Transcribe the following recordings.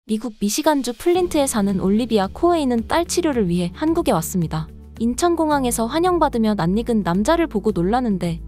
미국 미시간주 플린트에 사는 올리비아 코웨이는 딸 치료를 위해 한국에 왔습니다. 인천공항에서 환영받으며 낯익은 남자를 보고 놀라는데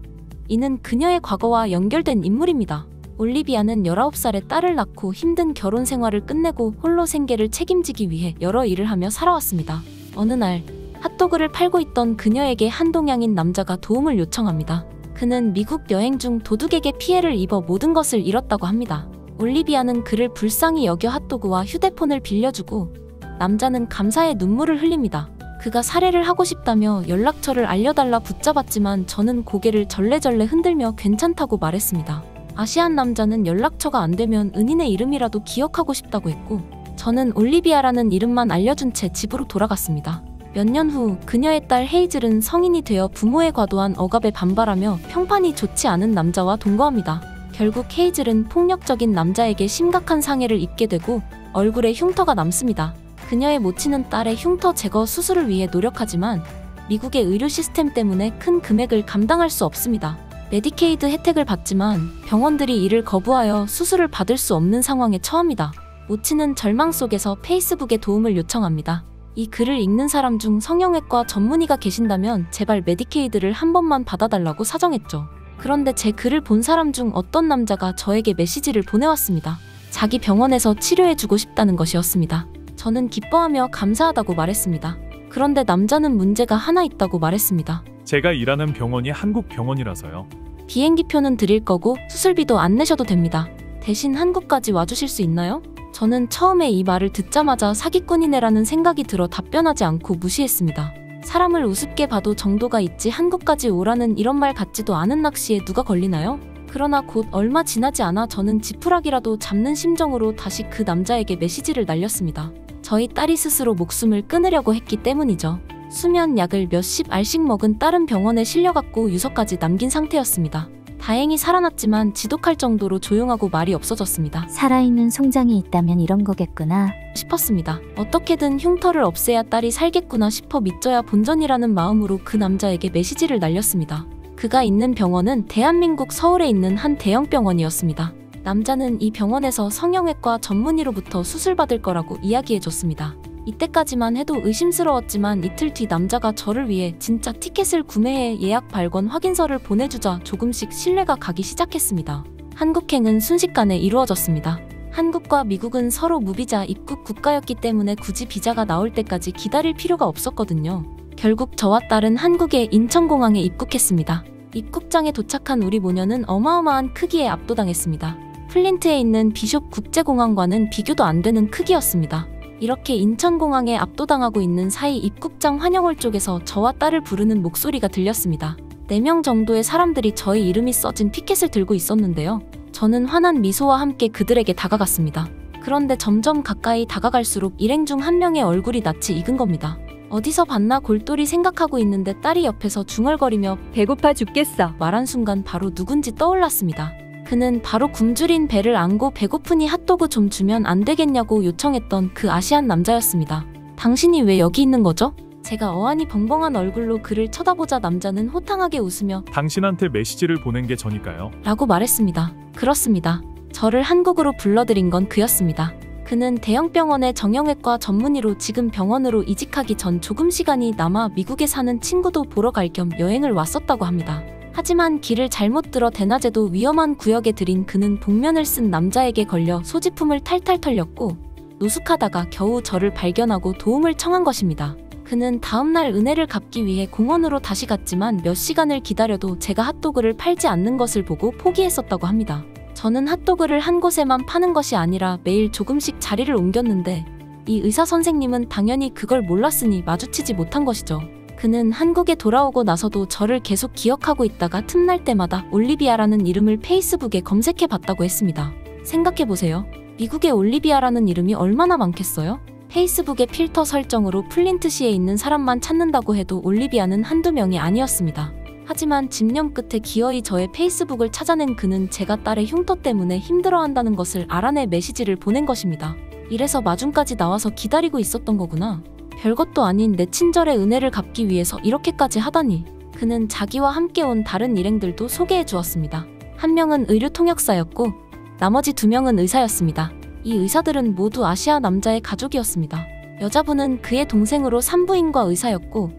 이는 그녀의 과거와 연결된 인물입니다. 올리비아는 19살에 딸을 낳고 힘든 결혼 생활을 끝내고 홀로 생계를 책임지기 위해 여러 일을 하며 살아왔습니다. 어느 날 핫도그를 팔고 있던 그녀에게 한동양인 남자가 도움을 요청합니다. 그는 미국 여행 중 도둑에게 피해를 입어 모든 것을 잃었다고 합니다. 올리비아는 그를 불쌍히 여겨 핫도그와 휴대폰을 빌려주고 남자는 감사의 눈물을 흘립니다. 그가 살해를 하고 싶다며 연락처를 알려달라 붙잡았지만 저는 고개를 절레절레 흔들며 괜찮다고 말했습니다. 아시안 남자는 연락처가 안 되면 은인의 이름이라도 기억하고 싶다고 했고 저는 올리비아라는 이름만 알려준 채 집으로 돌아갔습니다. 몇 년 후 그녀의 딸 헤이즐은 성인이 되어 부모의 과도한 억압에 반발하며 평판이 좋지 않은 남자와 동거합니다. 결국 헤이즐은 폭력적인 남자에게 심각한 상해를 입게 되고 얼굴에 흉터가 남습니다. 그녀의 모친은 딸의 흉터 제거 수술을 위해 노력하지만 미국의 의료 시스템 때문에 큰 금액을 감당할 수 없습니다. 메디케이드 혜택을 받지만 병원들이 이를 거부하여 수술을 받을 수 없는 상황에 처합니다. 모친은 절망 속에서 페이스북에 도움을 요청합니다. 이 글을 읽는 사람 중 성형외과 전문의가 계신다면 제발 메디케이드를 한 번만 받아달라고 사정했죠. 그런데 제 글을 본 사람 중 어떤 남자가 저에게 메시지를 보내왔습니다. 자기 병원에서 치료해주고 싶다는 것이었습니다. 저는 기뻐하며 감사하다고 말했습니다. 그런데 남자는 문제가 하나 있다고 말했습니다. 제가 일하는 병원이 한국 병원이라서요. 비행기표는 드릴 거고 수술비도 안 내셔도 됩니다. 대신 한국까지 와주실 수 있나요? 저는 처음에 이 말을 듣자마자 사기꾼이네라는 생각이 들어 답변하지 않고 무시했습니다. 사람을 우습게 봐도 정도가 있지 한국까지 오라는 이런 말 같지도 않은 낚시에 누가 걸리나요? 그러나 곧 얼마 지나지 않아 저는 지푸라기라도 잡는 심정으로 다시 그 남자에게 메시지를 날렸습니다. 저희 딸이 스스로 목숨을 끊으려고 했기 때문이죠. 수면약을 몇십 알씩 먹은 딸은 병원에 실려갔고 유서까지 남긴 상태였습니다. 다행히 살아났지만 지독할 정도로 조용하고 말이 없어졌습니다. 살아있는 송장이 있다면 이런 거겠구나 싶었습니다. 어떻게든 흉터를 없애야 딸이 살겠구나 싶어 믿져야 본전이라는 마음으로 그 남자에게 메시지를 날렸습니다. 그가 있는 병원은 대한민국 서울에 있는 한 대형 병원이었습니다. 남자는 이 병원에서 성형외과 전문의로부터 수술받을 거라고 이야기해줬습니다. 이때까지만 해도 의심스러웠지만 이틀 뒤 남자가 저를 위해 진짜 티켓을 구매해 예약 발권 확인서를 보내주자 조금씩 신뢰가 가기 시작했습니다. 한국행은 순식간에 이루어졌습니다. 한국과 미국은 서로 무비자 입국 국가였기 때문에 굳이 비자가 나올 때까지 기다릴 필요가 없었거든요. 결국 저와 딸은 한국의 인천공항에 입국했습니다. 입국장에 도착한 우리 모녀는 어마어마한 크기에 압도당했습니다. 플린트에 있는 비숍 국제공항과는 비교도 안 되는 크기였습니다. 이렇게 인천공항에 압도당하고 있는 사이 입국장 환영홀 쪽에서 저와 딸을 부르는 목소리가 들렸습니다. 4명 정도의 사람들이 저의 이름이 써진 피켓을 들고 있었는데요. 저는 환한 미소와 함께 그들에게 다가갔습니다. 그런데 점점 가까이 다가갈수록 일행 중 한 명의 얼굴이 낯이 익은 겁니다. 어디서 봤나 골똘히 생각하고 있는데 딸이 옆에서 중얼거리며 배고파 죽겠어 말한 순간 바로 누군지 떠올랐습니다. 그는 바로 굶주린 배를 안고 배고프니 핫도그 좀 주면 안 되겠냐고 요청했던 그 아시안 남자였습니다. 당신이 왜 여기 있는 거죠? 제가 어안이 벙벙한 얼굴로 그를 쳐다보자 남자는 호탕하게 웃으며 당신한테 메시지를 보낸 게 저니까요. 라고 말했습니다. 그렇습니다. 저를 한국으로 불러들인 건 그였습니다. 그는 대형 병원의 정형외과 전문의로 지금 병원으로 이직하기 전 조금 시간이 남아 미국에 사는 친구도 보러 갈 겸 여행을 왔었다고 합니다. 하지만 길을 잘못 들어 대낮에도 위험한 구역에 들인 그는 복면을 쓴 남자에게 걸려 소지품을 탈탈 털렸고 노숙하다가 겨우 저를 발견하고 도움을 청한 것입니다. 그는 다음날 은혜를 갚기 위해 공원으로 다시 갔지만 몇 시간을 기다려도 제가 핫도그를 팔지 않는 것을 보고 포기했었다고 합니다. 저는 핫도그를 한 곳에만 파는 것이 아니라 매일 조금씩 자리를 옮겼는데 이 의사 선생님은 당연히 그걸 몰랐으니 마주치지 못한 것이죠. 그는 한국에 돌아오고 나서도 저를 계속 기억하고 있다가 틈날 때마다 올리비아라는 이름을 페이스북에 검색해봤다고 했습니다. 생각해보세요. 미국에 올리비아라는 이름이 얼마나 많겠어요? 페이스북의 필터 설정으로 플린트시에 있는 사람만 찾는다고 해도 올리비아는 한두 명이 아니었습니다. 하지만 집념 끝에 기어이 저의 페이스북을 찾아낸 그는 제가 딸의 흉터 때문에 힘들어한다는 것을 알아내 메시지를 보낸 것입니다. 이래서 마중까지 나와서 기다리고 있었던 거구나. 별것도 아닌 내 친절의 은혜를 갚기 위해서 이렇게까지 하다니. 그는 자기와 함께 온 다른 일행들도 소개해 주었습니다. 한 명은 의료 통역사였고 나머지 2명은 의사였습니다. 이 의사들은 모두 아시아 남자의 가족이었습니다. 여자분은 그의 동생으로 산부인과 의사였고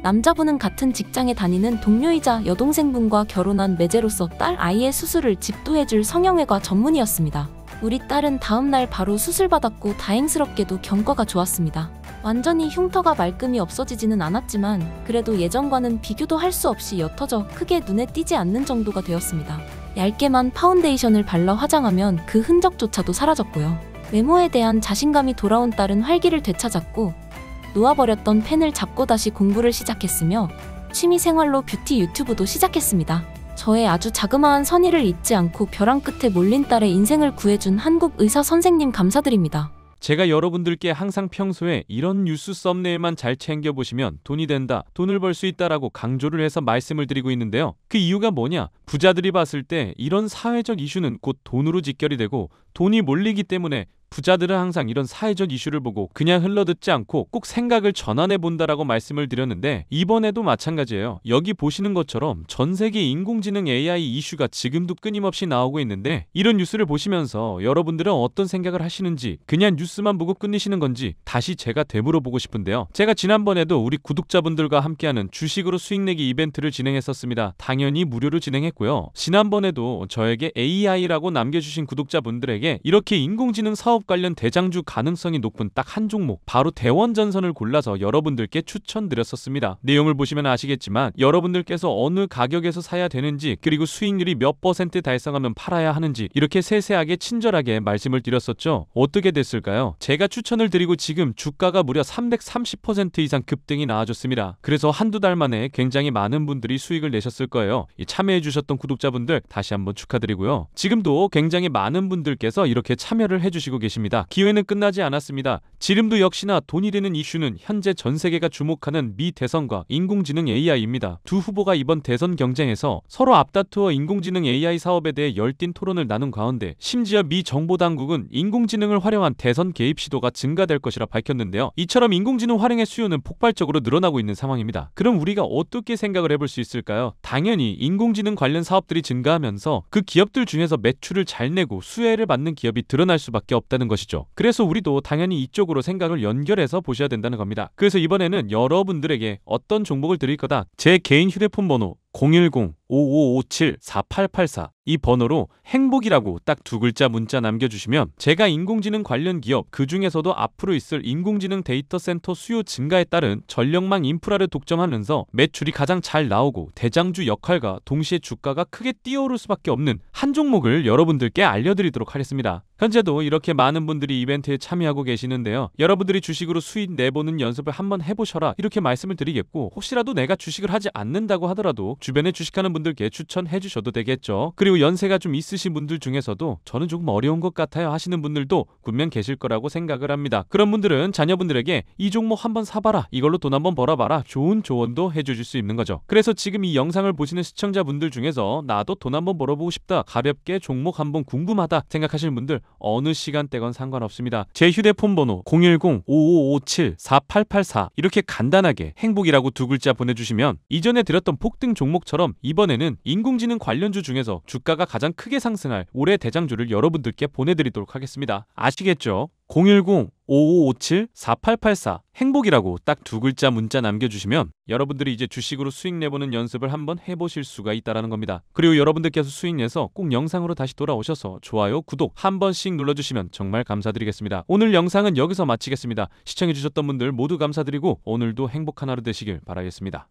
남자분은 같은 직장에 다니는 동료이자 여동생분과 결혼한 매제로서 딸 아이의 수술을 집도해줄 성형외과 전문의였습니다. 우리 딸은 다음날 바로 수술받았고 다행스럽게도 경과가 좋았습니다. 완전히 흉터가 말끔히 없어지지는 않았지만 그래도 예전과는 비교도 할 수 없이 옅어져 크게 눈에 띄지 않는 정도가 되었습니다. 얇게만 파운데이션을 발라 화장하면 그 흔적조차도 사라졌고요. 외모에 대한 자신감이 돌아온 딸은 활기를 되찾았고 놓아버렸던 펜을 잡고 다시 공부를 시작했으며 취미생활로 뷰티 유튜브도 시작했습니다. 저의 아주 자그마한 선의를 잊지 않고 벼랑 끝에 몰린 딸의 인생을 구해준 한국 의사 선생님 감사드립니다. 제가 여러분들께 항상 평소에 이런 뉴스 썸네일만 잘 챙겨보시면 돈이 된다, 돈을 벌 수 있다라고 강조를 해서 말씀을 드리고 있는데요. 그 이유가 뭐냐? 부자들이 봤을 때 이런 사회적 이슈는 곧 돈으로 직결이 되고 돈이 몰리기 때문에 부자들은 항상 이런 사회적 이슈를 보고 그냥 흘러듣지 않고 꼭 생각을 전환해 본다라고 말씀을 드렸는데 이번에도 마찬가지예요. 여기 보시는 것처럼 전 세계 인공지능 AI 이슈가 지금도 끊임없이 나오고 있는데 이런 뉴스를 보시면서 여러분들은 어떤 생각을 하시는지 그냥 뉴스만 보고 끝내시는 건지 다시 제가 되물어보고 싶은데요. 제가 지난번에도 우리 구독자분들과 함께하는 주식으로 수익 내기 이벤트를 진행했었습니다. 당연히 무료로 진행했고요. 지난번에도 저에게 AI라고 남겨주신 구독자분들에게 이렇게 인공지능 사업 관련 대장주 가능성이 높은 딱 한 종목 바로 대원전선을 골라서 여러분들께 추천드렸었습니다. 내용을 보시면 아시겠지만 여러분들께서 어느 가격에서 사야 되는지 그리고 수익률이 몇 % 달성하면 팔아야 하는지 이렇게 세세하게 친절하게 말씀을 드렸었죠. 어떻게 됐을까요? 제가 추천을 드리고 지금 주가가 무려 330% 이상 급등이 나와줬습니다. 그래서 한두 달 만에 굉장히 많은 분들이 수익을 내셨을 거예요. 참여해주셨던 구독자분들 다시 한번 축하드리고요. 지금도 굉장히 많은 분들께서 이렇게 참여를 해주시고 계십니다. 기회는 끝나지 않았습니다. 지금도 역시나 돈이 되는 이슈는 현재 전 세계가 주목하는 미 대선과 인공지능 AI입니다. 두 후보가 이번 대선 경쟁에서 서로 앞다투어 인공지능 AI 사업에 대해 열띤 토론을 나눈 가운데 심지어 미 정보당국은 인공지능을 활용한 대선 개입 시도가 증가될 것이라 밝혔는데요. 이처럼 인공지능 활용의 수요는 폭발적으로 늘어나고 있는 상황입니다. 그럼 우리가 어떻게 생각을 해볼 수 있을까요? 당연히 인공지능 관련 사업들이 증가하면서 그 기업들 중에서 매출을 잘 내고 수혜를 받는 기업이 드러날 수밖에 없다는 것이죠. 그래서 우리도 당연히 이쪽으로 생각을 연결해서 보셔야 된다는 겁니다. 그래서 이번에는 여러분들에게 어떤 종목을 드릴 거다. 제 개인 휴대폰 번호 010-5557-4884 이 번호로 행복이라고 딱 두 글자 문자 남겨주시면 제가 인공지능 관련 기업 그 중에서도 앞으로 있을 인공지능 데이터 센터 수요 증가에 따른 전력망 인프라를 독점하면서 매출이 가장 잘 나오고 대장주 역할과 동시에 주가가 크게 뛰어오를 수밖에 없는 한 종목을 여러분들께 알려드리도록 하겠습니다. 현재도 이렇게 많은 분들이 이벤트에 참여하고 계시는데요. 여러분들이 주식으로 수익 내보는 연습을 한번 해보셔라 이렇게 말씀을 드리겠고 혹시라도 내가 주식을 하지 않는다고 하더라도 주변에 주식하는 분들께 추천해 주셔도 되겠죠. 그리고 연세가 좀 있으신 분들 중에서도 저는 조금 어려운 것 같아요 하시는 분들도 분명 계실 거라고 생각을 합니다. 그런 분들은 자녀분들에게 이 종목 한번 사봐라 이걸로 돈 한번 벌어봐라 좋은 조언도 해주실 수 있는 거죠. 그래서 지금 이 영상을 보시는 시청자분들 중에서 나도 돈 한번 벌어보고 싶다 가볍게 종목 한번 궁금하다 생각하시는 분들 어느 시간대건 상관없습니다. 제 휴대폰 번호 010-5557-4884 이렇게 간단하게 행복이라고 두 글자 보내주시면 이전에 드렸던 폭등 종목처럼 이번에는 인공지능 관련주 중에서 주가가 가장 크게 상승할 올해 대장주를 여러분들께 보내드리도록 하겠습니다. 아시겠죠? 010-5557-4884 행복이라고 딱 두 글자 문자 남겨주시면 여러분들이 이제 주식으로 수익 내보는 연습을 한번 해보실 수가 있다는 겁니다. 그리고 여러분들께서 수익 내서 꼭 영상으로 다시 돌아오셔서 좋아요, 구독 한 번씩 눌러주시면 정말 감사드리겠습니다. 오늘 영상은 여기서 마치겠습니다. 시청해주셨던 분들 모두 감사드리고 오늘도 행복한 하루 되시길 바라겠습니다.